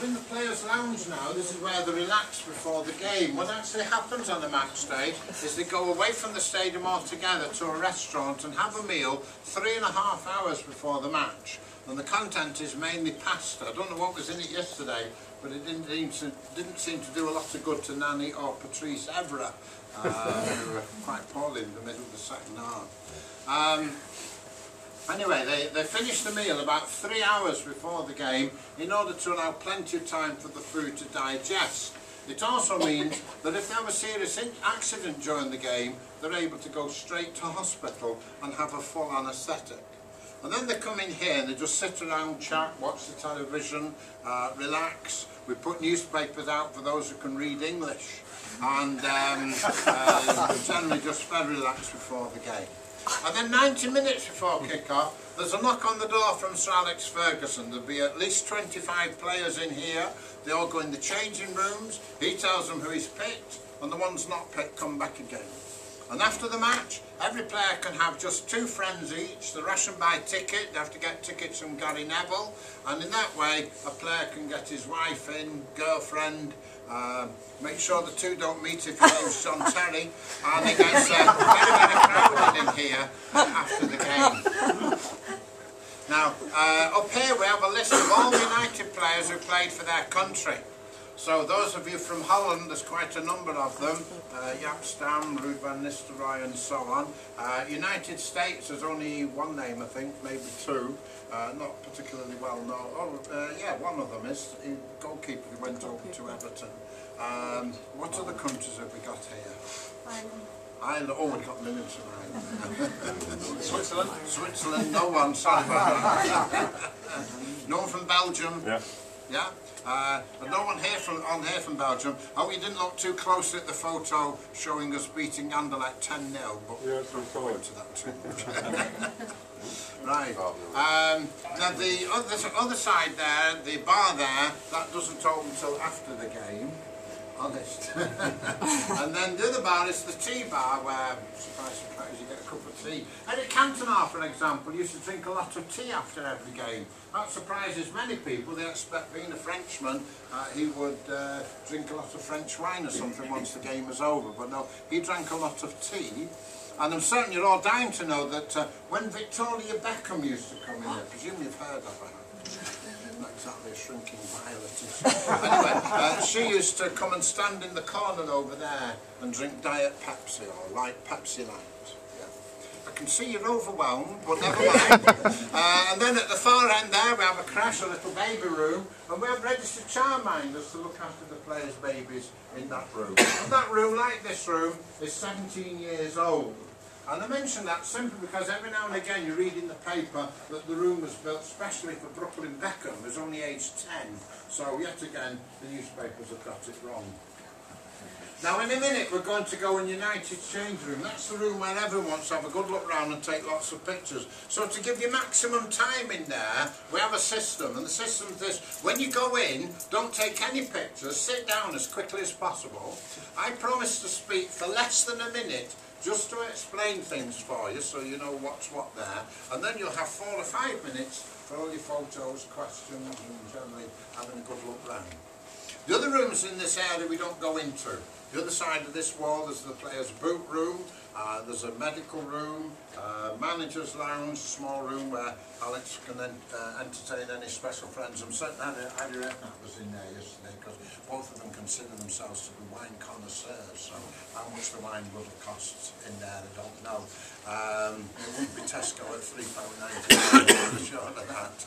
in the players' lounge now. This is where they relax before the game. What actually happens on a match day is they go away from the stadium altogether to a restaurant and have a meal 3.5 hours before the match. And the content is mainly pasta. I don't know what was in it yesterday, but it didn't seem to do a lot of good to Nani or Patrice Evra, who were quite poorly in the middle of the second half. Anyway, they finished the meal about 3 hours before the game in order to allow plenty of time for the food to digest. It also means that if they have a serious accident during the game, they're able to go straight to hospital and have a full anaesthetic. And then they come in here and they just sit around, chat, watch the television, relax. We put newspapers out for those who can read English, and generally just very relaxed before the game. And then 90 minutes before kick-off, there's a knock on the door from Sir Alex Ferguson. There'll be at least 25 players in here. They all go in the changing rooms. He tells them who he's picked, and the ones not picked come back again. And after the match, every player can have just 2 friends each. The Russian buy ticket, they have to get tickets from Gary Neville, and in that way a player can get his wife in, girlfriend, make sure the 2 don't meet if your name's John Terry, and it gets very, very crowded in here after the game. Now, up here we have a list of all the United players who played for their country. So those of you from Holland, there's quite a number of them, Jaap Stam, Ruud van Nistelrooy and so on. United States, there's only one name I think, maybe 2, not particularly well known. Oh, yeah, one of them is the goalkeeper who went over to Everton. What other countries have we got here? Ireland. Oh, we've got millions of Ireland. Switzerland? Switzerland, no one, sorry about that. No one from Belgium? Yeah. Yeah? But no one here from Belgium. Oh, you didn't look too closely at the photo showing us beating Anderlecht 10-0, but we don't go into that too much. Right. Now the other side there, the bar there, that doesn't open until after the game. Honest. And then the other bar is the tea bar where, surprise, surprise, you get a cup of tea. Eric Cantona, for example, used to drink a lot of tea after every game. That surprises many people. They expect, being a Frenchman, he would drink a lot of French wine or something once the game was over. But no, he drank a lot of tea. And I'm certain you're all dying to know that when Victoria Beckham used to come in here, presumably you've heard of her. Not exactly a shrinking violet. Anyway, she used to come and stand in the corner over there and drink Diet Pepsi or light Pepsi Light. Yeah. I can see you're overwhelmed, but never mind. And then at the far end there we have a crash, a little baby room, and we have registered childminders to look after the players' babies in that room. And that room, like this room, is 17 years old. And I mention that simply because every now and again you read in the paper that the room was built especially for Brooklyn Beckham, who's only aged 10. So yet again, the newspapers have got it wrong. Now in a minute we're going to go in United's change room. That's the room where everyone wants to have a good look round and take lots of pictures. So to give you maximum time in there, we have a system, and the system is this: when you go in, don't take any pictures, sit down as quickly as possible. I promise to speak for less than a minute, just to explain things for you so you know what's what there, and then you'll have 4 or 5 minutes for all your photos, questions, and generally having a good look round. The other rooms in this area we don't go into. The other side of this wall there's the players' boot room, there's a medical room, manager's lounge, small room where Alex can entertain any special friends. I'm certain Adi Redknapp was in there yesterday because both of them consider themselves to be wine connoisseurs, so how much the wine would have cost in there I don't know. It wouldn't be Tesco at £3.99, I'm sure of that.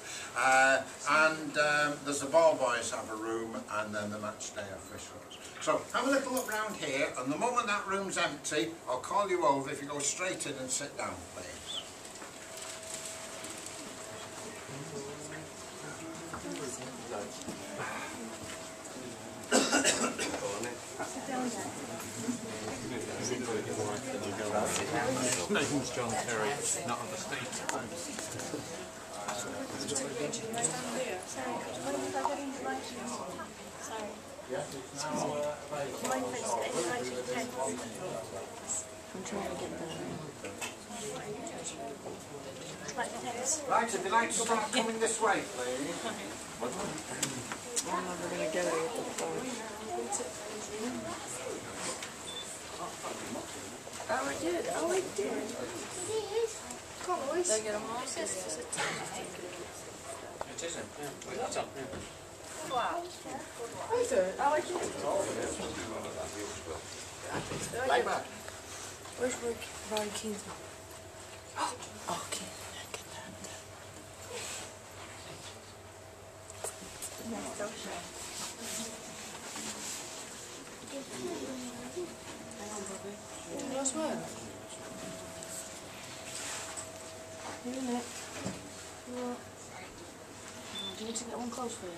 There's the ball boys have a room, and then the match day officials. So have a little look round here, and the moment that room's empty, I'll call you over if you go straight in and sit down, please. Name's John Terry, not on the stage. Sorry. Yes, it's now available. I'm trying to get the... Right, if you'd like to start coming this way, please. I'm never gonna get it with the phone. Oh, I did. Oh, I did. Come on, Luis. Did I get them all? It isn't, yeah. Wait, that's up, yeah. Wow. Oh, is it? Oh, I did. Like that. Where's Roy Kingsman? Oh, okay. Get that. That's so shy. Last one. Isn't it? Well, do you need to get one close for you?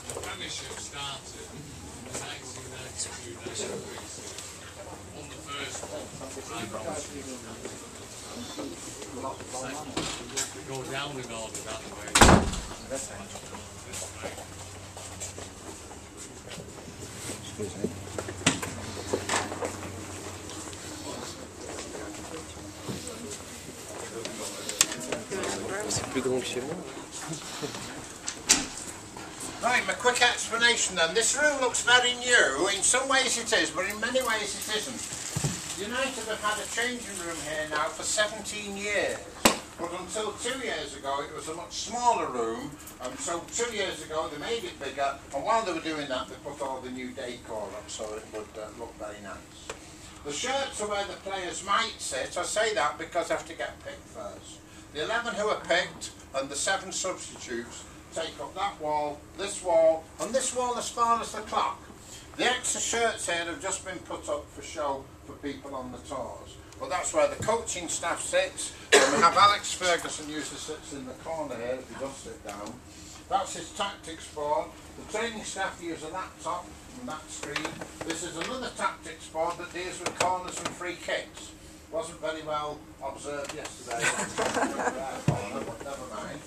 The Premiership started in 1992 on the first one. Go down in order that way. This way. Excuse me. Right, my quick explanation then. This room looks very new. In some ways it is, but in many ways it isn't. United have had a changing room here now for 17 years. But until 2 years ago it was a much smaller room, and so 2 years ago they made it bigger, and while they were doing that they put all the new decor up so it would look very nice. The shirts are where the players might sit. I say that because they have to get picked first. The 11 who are picked and the 7 substitutes take up that wall, and this wall as far as the clock. The extra shirts here have just been put up for show for people on the tours. But that's where the coaching staff sits, and we have Alex Ferguson usually sits in the corner here if he does sit down. That's his tactics board. The training staff use a laptop and that screen. This is another tactics board that deals with corners and free kicks. Wasn't very well observed yesterday. But never mind.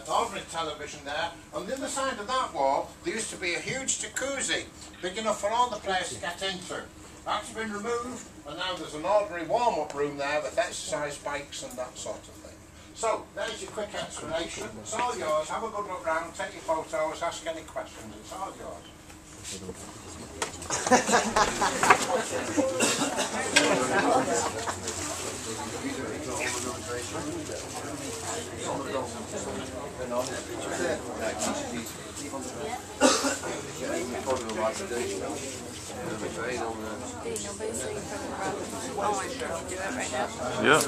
Ordinary television there. On the other side of that wall, there used to be a huge jacuzzi, big enough for all the players to get into. That's been removed, and now there's an ordinary warm-up room there with exercise bikes and that sort of thing. So, there's your quick explanation. It's all yours. Have a good look round, take your photos, ask any questions. It's all yours. Yeah.